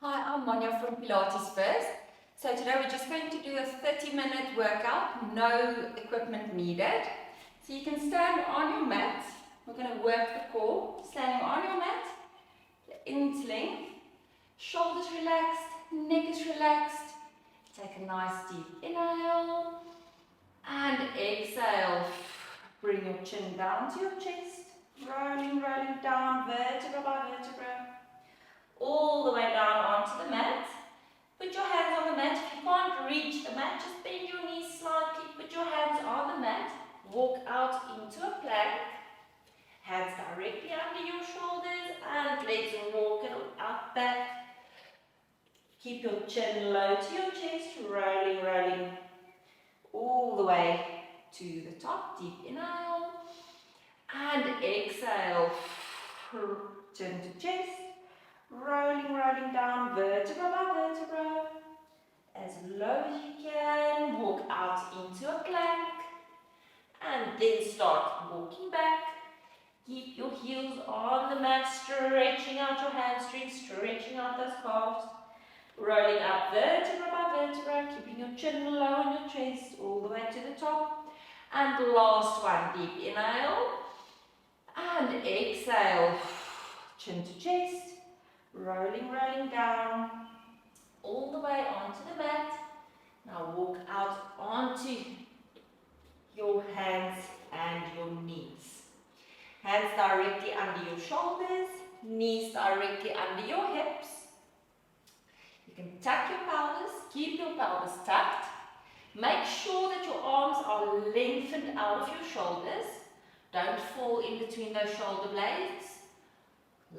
Hi, I'm Monia from Pilates First. So today we're just going to do a 30-minute workout, no equipment needed. So you can stand on your mat. We're going to work the core. Standing on your mat, the in's length, shoulders relaxed, neck is relaxed. Take a nice deep inhale and exhale. Bring your chin down to your chest, rolling down vertebra by vertebra. All the way down onto the mat. Put your hands on the mat. If you can't reach the mat, just bend your knees slightly. Put your hands on the mat. Walk out into a plank. Hands directly under your shoulders and legs walk out back. Keep your chin low to your chest, rolling all the way to the top. Deep inhale and exhale. Chin to chest. Rolling down vertebra by vertebra. As low as you can, walk out into a plank. And then start walking back. Keep your heels on the mat, stretching out your hamstrings, stretching out those calves. Rolling up vertebra by vertebra, keeping your chin low on your chest, all the way to the top. And last one, deep inhale. And exhale, chin to chest. Rolling down, all the way onto the mat. Now walk out onto your hands and your knees. Hands directly under your shoulders, knees directly under your hips. You can tuck your pelvis, keep your pelvis tucked. Make sure that your arms are lengthened out of your shoulders. Don't fall in between those shoulder blades.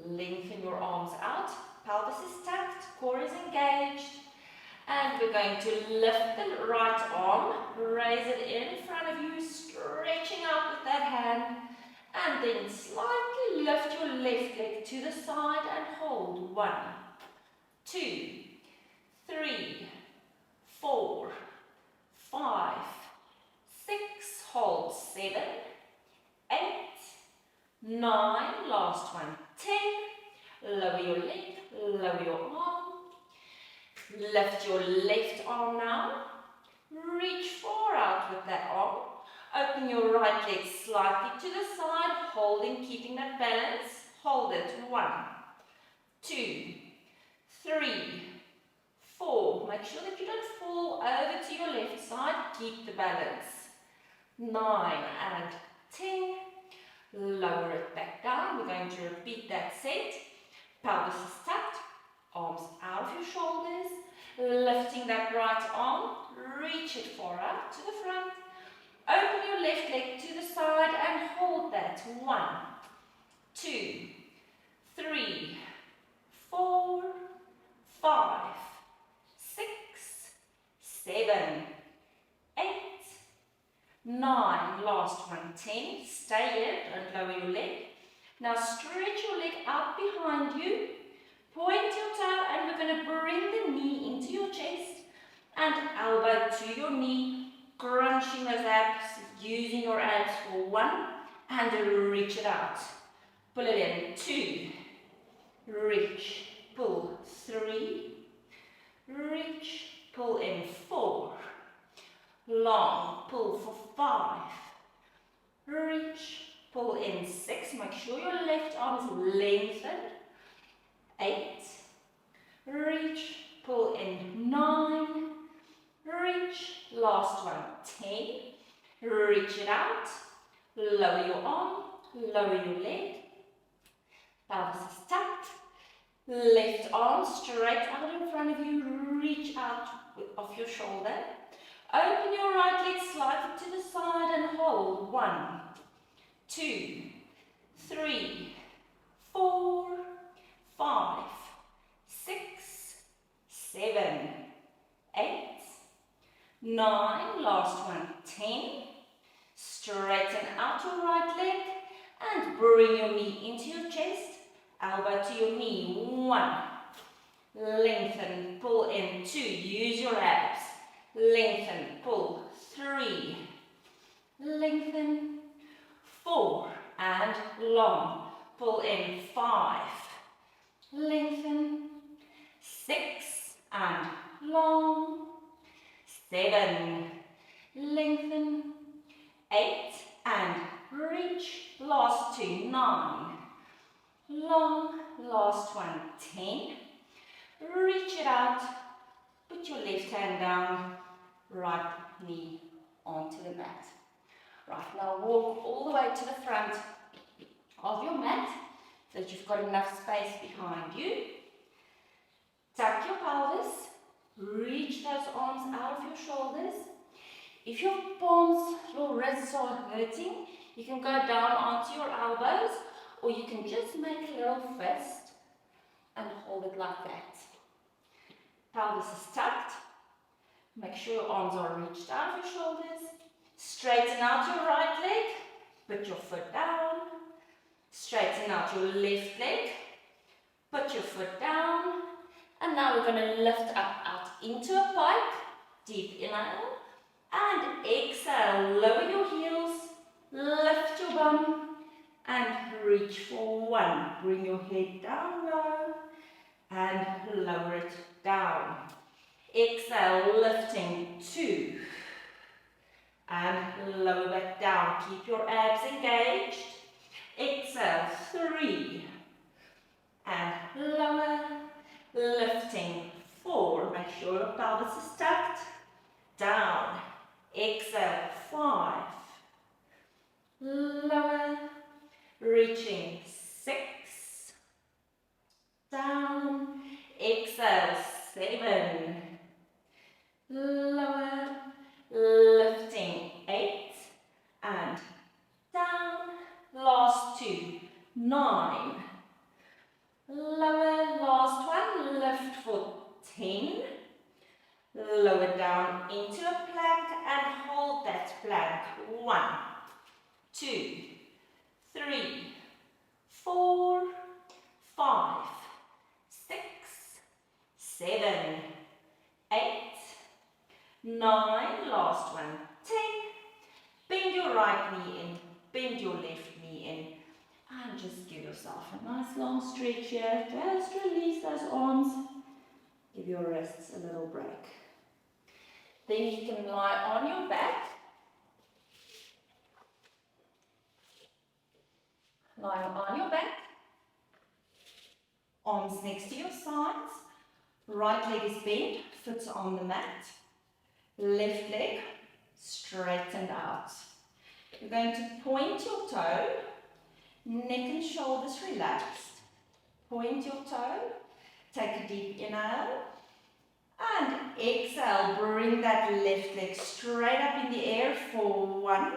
Lengthen your arms out, pelvis is tucked, core is engaged, and we're going to lift the right arm, raise it in front of you, stretching out with that hand, and then slightly lift your left leg to the side and hold. 1, 2, 3, 4, 5, 6, hold. 7, 8, 9, last one. 10, lower your leg, lower your arm, lift your left arm now, reach far out with that arm, open your right leg slightly to the side, holding, keeping that balance, hold it. 1, 2, 3, 4, make sure that you don't fall over to your left side, keep the balance. 9 and 10, lower it back down. We're going to repeat that set. Pelvis is tucked, arms out of your shoulders, lifting that right arm, reach it far out to the front. Open your left leg to the side and hold that. 1, 2, 3, 4, 5, 6, 7, 8, 9, last one. 10, stay here, don't lower your leg. Now stretch your leg out behind you, point your toe, and we're going to bring the knee into your chest and elbow to your knee, crunching those abs, using your abs for 1, and reach it out. Pull it in. 2, reach, pull. 3, reach, pull in. 4, long, pull for 5, reach, pull in. 6, make sure your left arm is lengthened. 8, reach, pull in. 9, reach, last one. 10, reach it out, lower your arm, lower your leg, pelvis is tucked, left arm straight out in front of you, reach out off your shoulder. Open your right leg slightly to the side and hold. 1, 2, 3, 4, 5, 6, 7, 8, 9, last one. 10, straighten out your right leg and bring your knee into your chest, elbow to your knee. 1, lengthen, pull in. 2, use your abs. Lengthen, pull. 3, lengthen. 4, and long, pull in. 5, lengthen. 6 and long, 7, lengthen, 8 and reach, last 2, 9, long, last one, 10, reach it out, put your left hand down, right knee onto the mat. Right, now walk all the way to the front of your mat so that you've got enough space behind you. Tuck your pelvis, reach those arms out of your shoulders. If your palms, your wrists are hurting, you can go down onto your elbows, or you can just make a little fist and hold it like that. Pelvis is tucked. Make sure your arms are reached out of your shoulders. Straighten out your right leg. Put your foot down. Straighten out your left leg. Put your foot down. And now we're going to lift up out into a pike. Deep inhale. And exhale. Lower your heels. Lift your bum. And reach for 1. Bring your head down low. And lower it down. Exhale, lifting 2. And lower back down. Keep your abs engaged. Exhale, 3. And lower. Lifting 4. Make sure your pelvis is tucked. Down. Exhale, 5. Lower. Reaching 6. Down. Exhale, 7. Lower. Lifting 8. And down. Last 2. 9. Lower. Last one. Lift for 10. Lower down into a plank and hold that plank. 1, 2, 3, 4, 5, 6, 7, 8, 9, last one, 10. Bend your right knee in, bend your left knee in, and just give yourself a nice long stretch here. Just release those arms, give your wrists a little break. Then you can lie on your back. Lying on your back. Arms next to your sides. Right leg is bent, foot on the mat. Left leg straightened out. You're going to point your toe. Neck and shoulders relaxed. Point your toe. Take a deep inhale. And exhale, bring that left leg straight up in the air for 1.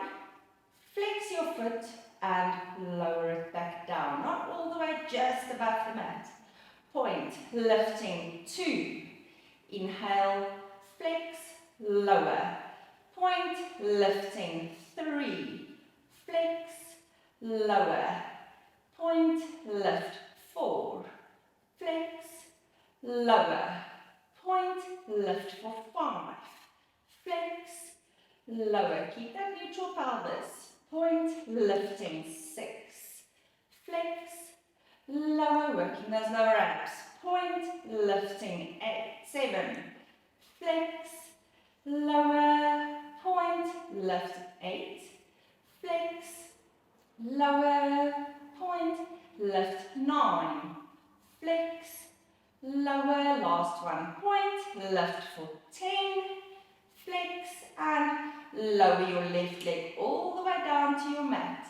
Flex your foot and lower it back down. Not all the way, just above the mat. Point, lifting 2. Inhale, flex, lower. Point, lifting 3. Flex, lower. Point, lift 4. Flex, lower. Point, lift for 5. Flex, lower. Keep that neutral pelvis. Point, lifting 6. Flex, lower. Working those lower abs. Point, lifting 7. Flex, lower. Point, lift 8. Flex, lower. Point, lift 9. Flex, lower, last one, point, lift for 10, flex and lower your left leg all the way down to your mat.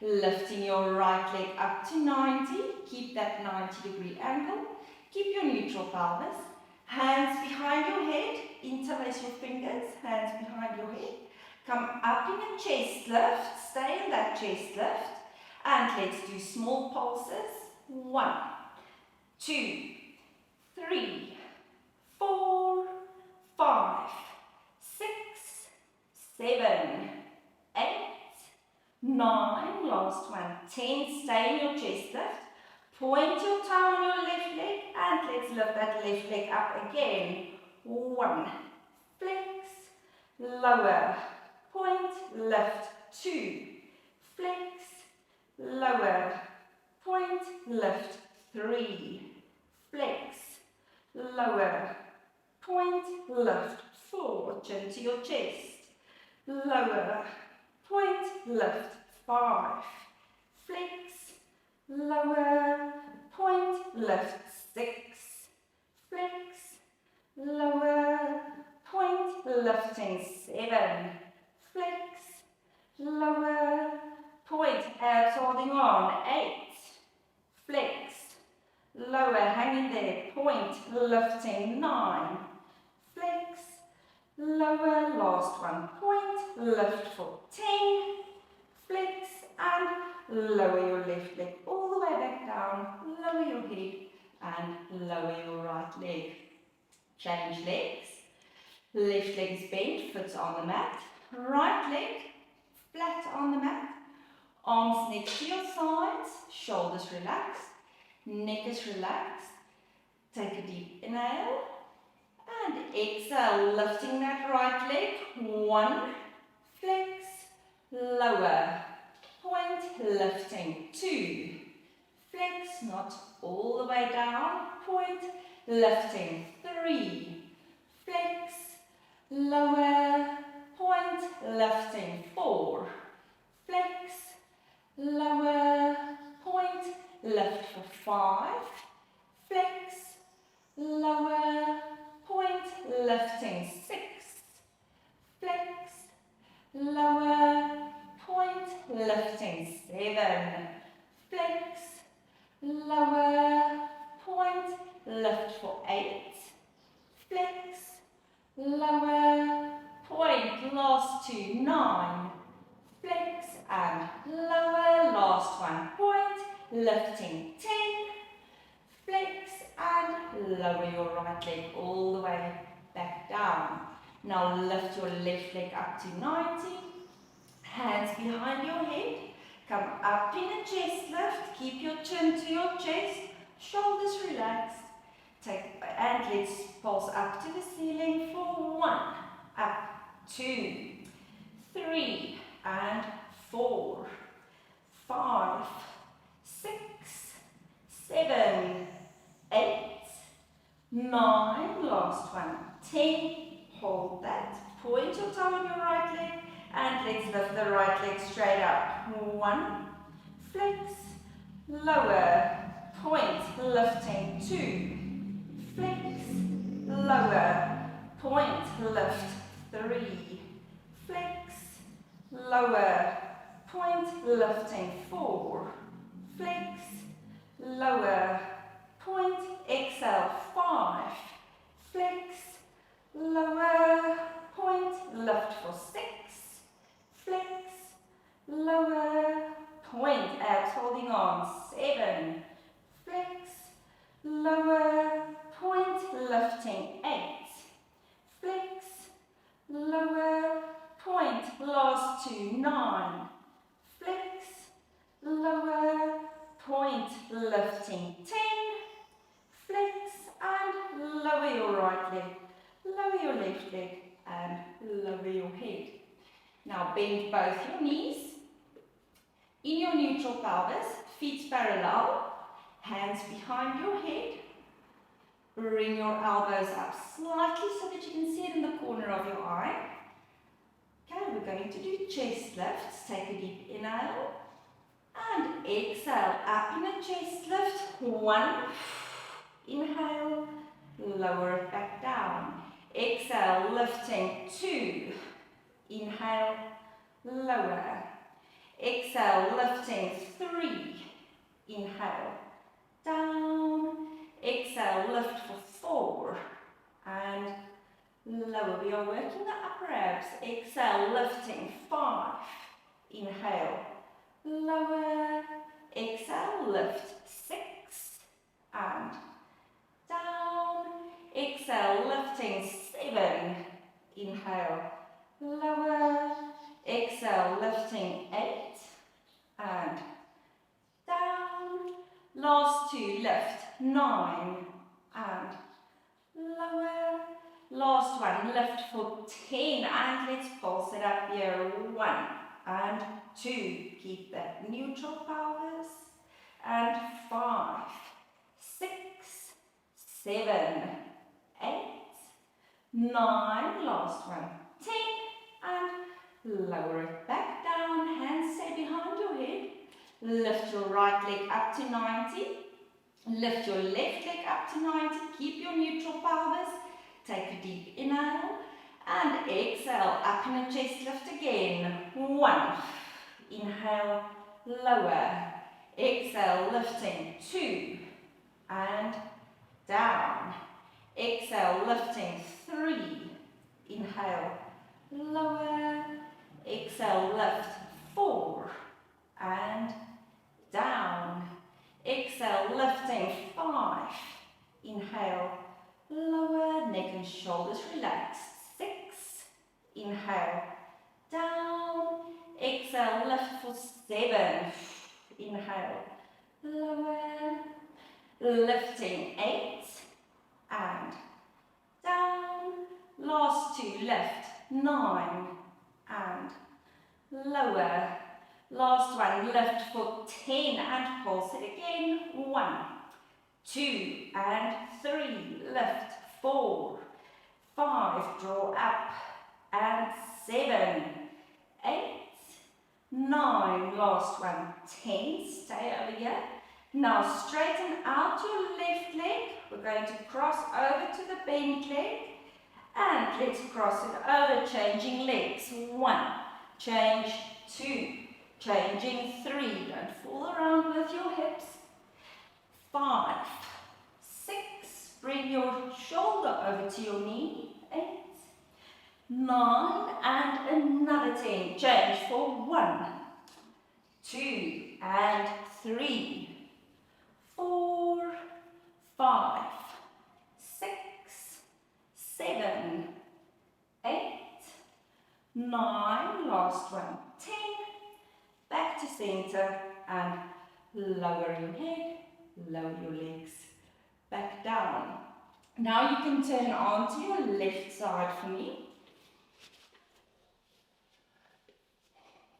Lifting your right leg up to 90, keep that 90-degree angle, keep your neutral pelvis, hands behind your head, interlace your fingers, hands behind your head, come up in a chest lift, stay in that chest lift, and let's do small pulses, 1, 2, 3, 4, 5, 6, 7, 8, 9, last one, 10, stay in your chest lift, point your toe on your left leg and let's lift that left leg up again, 1, flex, lower, point, lift, 2, flex, lower, point, lift, 3, flex, lower, point, lift, 4, chin to your chest, lower, point, lift, 5, flex, lower, point, lift, 6, flex, lower, point, lifting, 7, flex, lower, point, abs holding on, 8, flex, lower, hanging there, point, lifting, 9, flex, lower, last one, point, lift for 10, flex, and lower your left leg all the way back down, lower your head, and lower your right leg. Change legs, left leg is bent, foot on the mat, right leg flat on the mat, arms next to your sides, shoulders relaxed, neck is relaxed. Take a deep inhale and exhale, lifting that right leg. 1, flex, lower, point, lifting. 2, flex, not all the way down, point, lifting. 3, flex, lower, point, lifting. 4, flex, lower, point, lift for 5, flex, lower, point, lifting. 6, flex, lower, point, lifting. 7, flex, lower, point, lift for 8, flex, lower, point, last 2, 9, flex, and lower, last one, point, lifting, 10, flex, and lower your right leg all the way back down. Now lift your left leg up to 90, hands behind your head, come up in a chest lift, keep your chin to your chest, shoulders relaxed, and let's pulse up to the ceiling for 1, up, 2, 3, and 4, 5, 6, 7, 8, 9, last one, 10, hold that, point your toe on your right leg, and let's lift the right leg straight up. 1, flex, lower, point, lifting. 2, flex, lower, point, lift. 3, flex, lower, point, lifting. 4, flex, lower, point, exhale. 5, flex, lower, point, lift for 6, flex, lower, point, abs holding on. 7, flex, lower, point, lifting. 8, flex, lower, point, last 2, 9, flex, lower, point, lifting. 10, flex, and lower your right leg, lower your left leg, and lower your head. Now bend both your knees. In your neutral pelvis, feet parallel, hands behind your head. Bring your elbows up slightly so that you can see it in the corner of your eye. Okay, we're going to do chest lifts. Take a deep inhale and exhale up in a chest lift. 1, inhale, lower it back down. Exhale, lifting. 2, inhale, lower. Exhale, lifting. 3, inhale, down. Exhale, lift for 4, and lower. We are working the upper abs. Exhale, lifting. 5, inhale, lower. Exhale, lift. 6, and down. Exhale, lifting. 7, inhale, lower. Exhale, lifting. 8, and down. Last 2, lift. 9, and lower. Last one, lift for 10, and let's pulse it up here. 1 and 2, keep that neutral pelvis, and 5, 6, 7, 9, last one, 10, and lower it back down, hands stay behind your head, lift your right leg up to 90, lift your left leg up to 90, keep your neutral pelvis, take a deep inhale, and exhale, up in a chest lift again, 1, inhale, lower, exhale, lifting, 2, and down, exhale, lifting, 3, inhale, lower, exhale, lift, 4, and down, exhale, lifting, 5, inhale, lower, neck and shoulders relaxed, 6, inhale, down, exhale, lift for 7, inhale, lower, lifting, 8, and down, last 2, lift, 9, and lower, last one, lift for 10, and pulse it again, 1, 2, and 3, lift, 4, 5, draw up, and 7, 8, 9, last one, 10, stay over here. Now straighten out your left leg, we're going to cross over to the bent leg, and let's cross it over, changing legs, 1, change, 2, changing, 3, don't fool around with your hips, 5, 6, bring your shoulder over to your knee, 8, 9, and another 10, change for 1, 2, and 3, 4, 5, 6, 7, 8, 9, last one, 10, back to center, and lower your head, lower your legs, back down. Now you can turn onto your left side for me.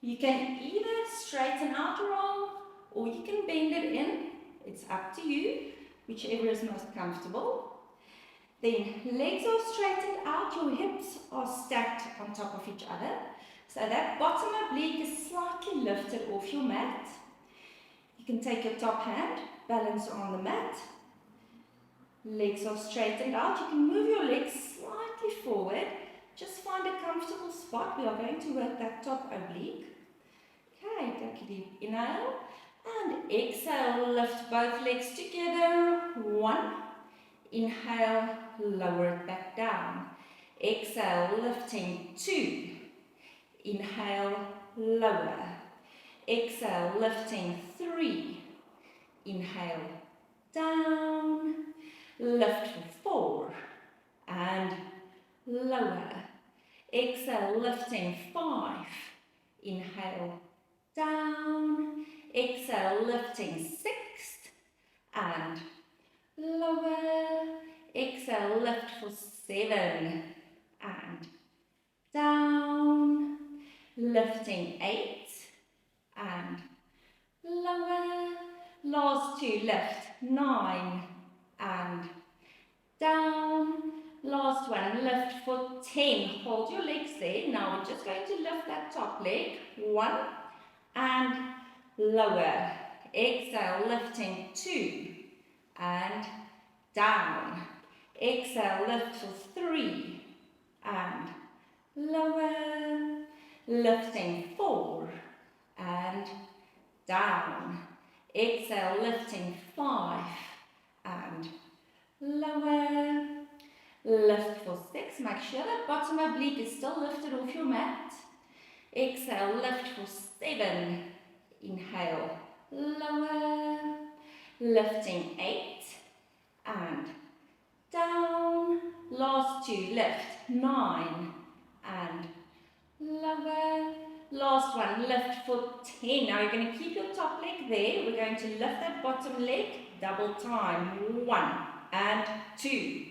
You can either straighten out your arm or you can bend it in. It's up to you, whichever is most comfortable. Then legs are straightened out, your hips are stacked on top of each other. So that bottom oblique is slightly lifted off your mat. You can take your top hand, balance on the mat. Legs are straightened out. You can move your legs slightly forward. Just find a comfortable spot. We are going to work that top oblique. Okay, take a deep inhale. And exhale, lift both legs together. 1, inhale, lower it back down. Exhale, lifting, 2, inhale, lower. Exhale, lifting, 3, inhale, down. Lift for 4, and lower. Exhale, lifting, 5, inhale, down. Exhale, lifting, 6, and lower. Exhale, lift for 7, and down. Lifting, 8, and lower. Last 2, lift, 9, and down. Last one, lift for 10. Hold your legs there. Now we're just going to lift that top leg. 1, and lower. Exhale, lifting, 2, and down. Exhale, lift for 3, and lower. Lifting, 4, and down. Exhale, lifting, 5, and lower. Lift for 6. Make sure that bottom oblique is still lifted off your mat. Exhale, lift for 7. Inhale, lower. Lifting, 8, and down. Last 2, lift, 9, and lower. Last one, lift for 10. Now you're going to keep your top leg there. We're going to lift that bottom leg double time. 1, and 2,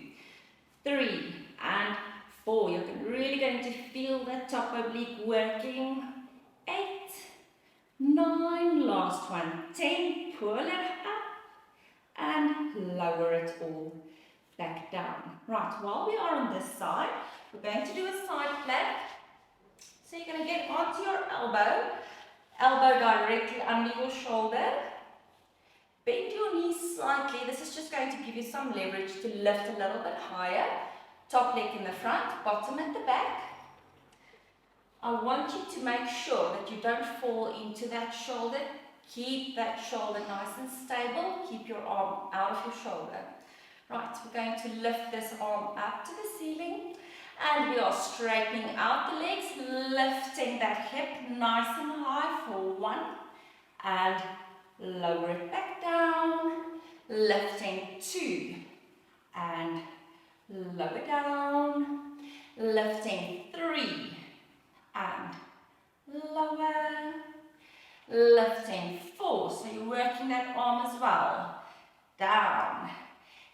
3, and 4. You're really going to feel that top oblique working. 8, 9, last one, 10. Pull it up and lower it all. back down. Right, while we are on this side, we're going to do a side plank. So you're going to get onto your elbow, elbow directly under your shoulder. Bend your knees slightly. This is just going to give you some leverage to lift a little bit higher. Top leg in the front, bottom at the back. I want you to make sure that you don't fall into that shoulder. Keep that shoulder nice and stable. Keep your arm out of your shoulder. Right, we're going to lift this arm up to the ceiling. And we are straightening out the legs, lifting that hip nice and high for 1. And lower it back down. Lifting 2. And lower down. Lifting 3. And lower. Lifting 4. So you're working that arm as well. Down.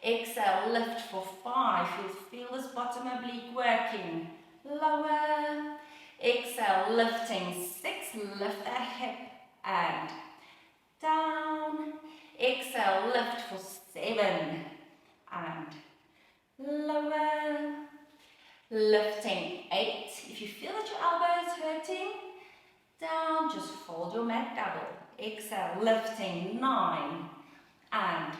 Exhale, lift for 5. You'll feel this bottom oblique working. Lower. Exhale, lifting 6. Lift that hip and down. Exhale, lift for 7. And lower. Lifting 8. If you feel that your elbow is hurting, down, just fold your mat double. Exhale, lifting 9. And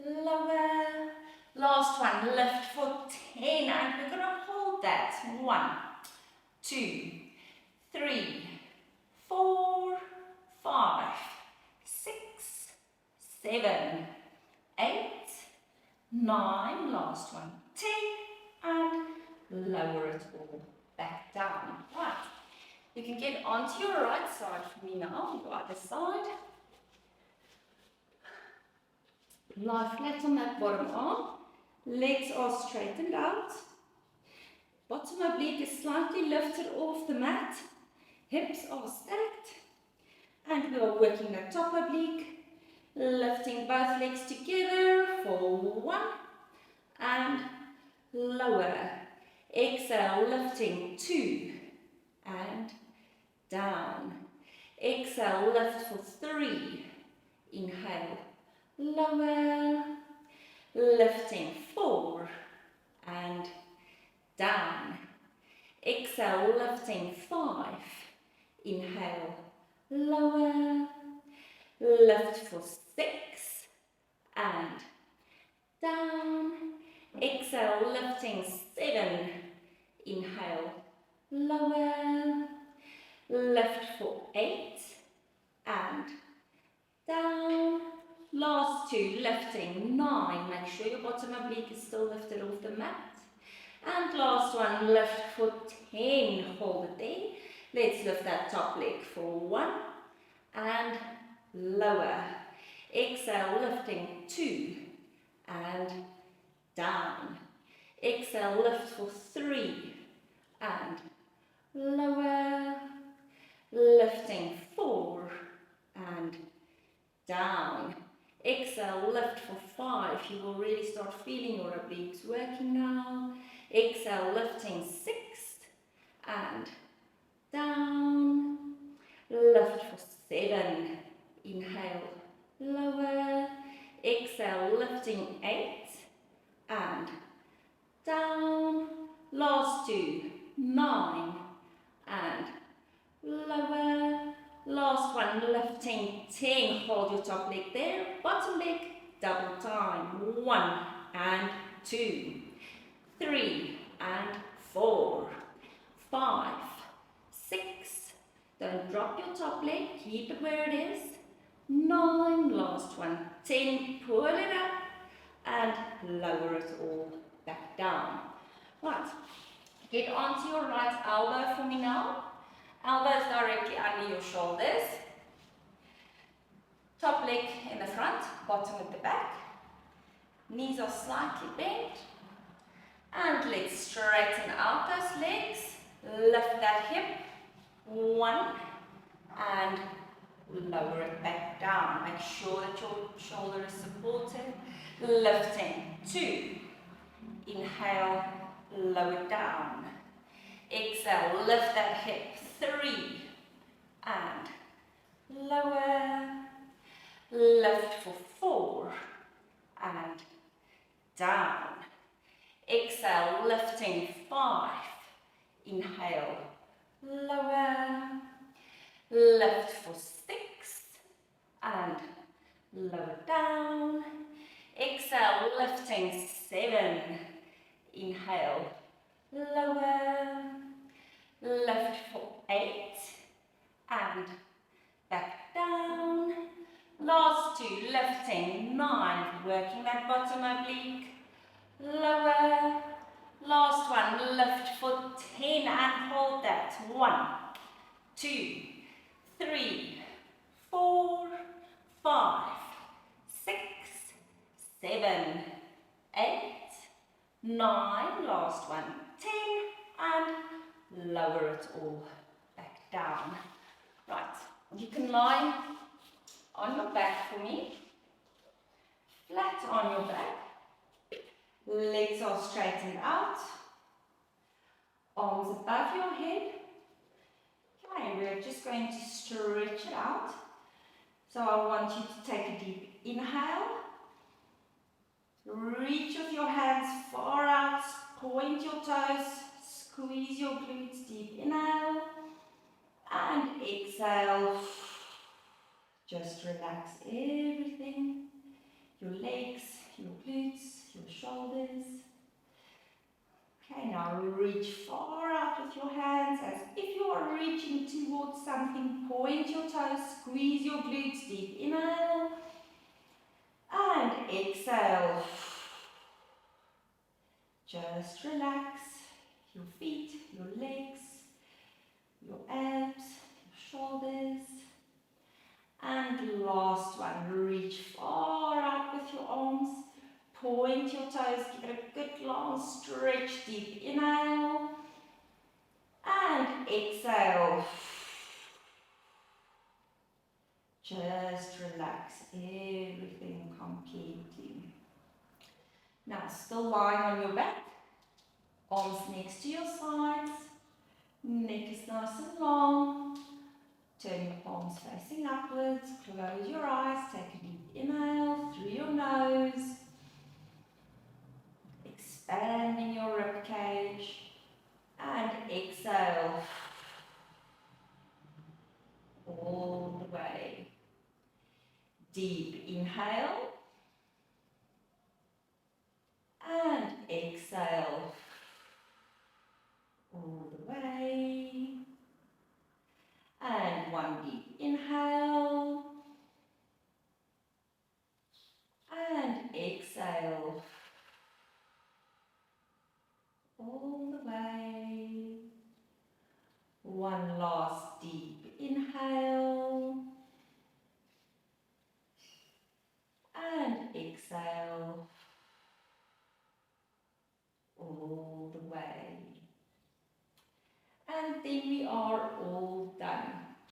lower. Last one, lift for 10. And we're going to hold that. 1, 2, 3, 4, 5, 6, 7, 8, 9. Last one, 10. And lower it all back down. Right. You can get onto your right side for me now, your other side. Lie flat on that bottom arm. Legs are straightened out. Bottom oblique is slightly lifted off the mat. Hips are stacked. And we are working that top oblique. Lifting both legs together for 1. And lower. Exhale, lifting 2. And down. Exhale, lift for 3. Inhale. Lower. Lifting 4. And down. Exhale, lifting 5. Inhale. Lower. Lift for 6. And down. Exhale, lifting 7. Inhale. Lower. Lift for 8. And down. Last 2, lifting 9. Make sure your bottom oblique is still lifted off the mat. And last one, lift for 10. Hold it there. Let's lift that top leg for 1. And lower. Exhale, lifting 2. And down. Exhale, lift for 3. And lower. Lifting 4. And down. Exhale, lift for 5. You will really start feeling your obliques working now. Exhale, lifting 6. And down. Lift for 7. Inhale, lower. Exhale, lifting 8. And down. Last 2. 9. And lower. Last one, lifting 10. Hold your top leg there. Bottom leg, double time. 1 and 2, 3 and 4, 5, 6. Don't drop your top leg. Keep it where it is. 9. Last one. 10. Pull it up and lower it all back down. Right. Get onto your right elbow for me now. Elbows directly under your shoulders. Top leg in the front, bottom at the back. Knees are slightly bent. And let's straighten out those legs. Lift that hip. 1. And lower it back down. Make sure that your shoulder is supported. Lifting 2. Inhale, lower down. Exhale, lift that hip. 3. And lower. Lift for 4. And down. Exhale, lifting 5. Inhale, lower. Lift for 6 and lower down. Exhale, lifting 7. Inhale, lower. Lift for 8 and back down. Last 2, lifting 9, working that bottom oblique. Lower. Last one, lift for 10 and hold that. 1, 2, 3, 4, 5, 6, 7, 8, 9. Last one, 10 and lower it all back down. Right, you can lie on your back for me, flat on your back. Legs are straightened out, arms above your head. Okay, we're just going to stretch it out. So I want you to take a deep inhale. Reach with your hands far out, point your toes, squeeze your glutes, deep inhale. And exhale. Just relax everything. Your legs, your glutes, your shoulders. Okay, now reach far out with your hands as if you are reaching towards something. Point your toes, squeeze your glutes, deep inhale. And exhale. Just relax your feet, your legs, your abs, your shoulders. And last one, reach far out with your arms. Point your toes, give it a good long stretch, deep inhale. And exhale. Just relax everything completely. Now, still lying on your back. Arms next to your sides. Neck is nice and long. Turn your palms facing upwards. Close your eyes. Take a deep inhale through your nose. Expanding your rib cage. And exhale. All the way. Deep inhale. And exhale. All the way. And one deep inhale. And exhale. All the way. One last deep inhale. And exhale. All the way. And then we are all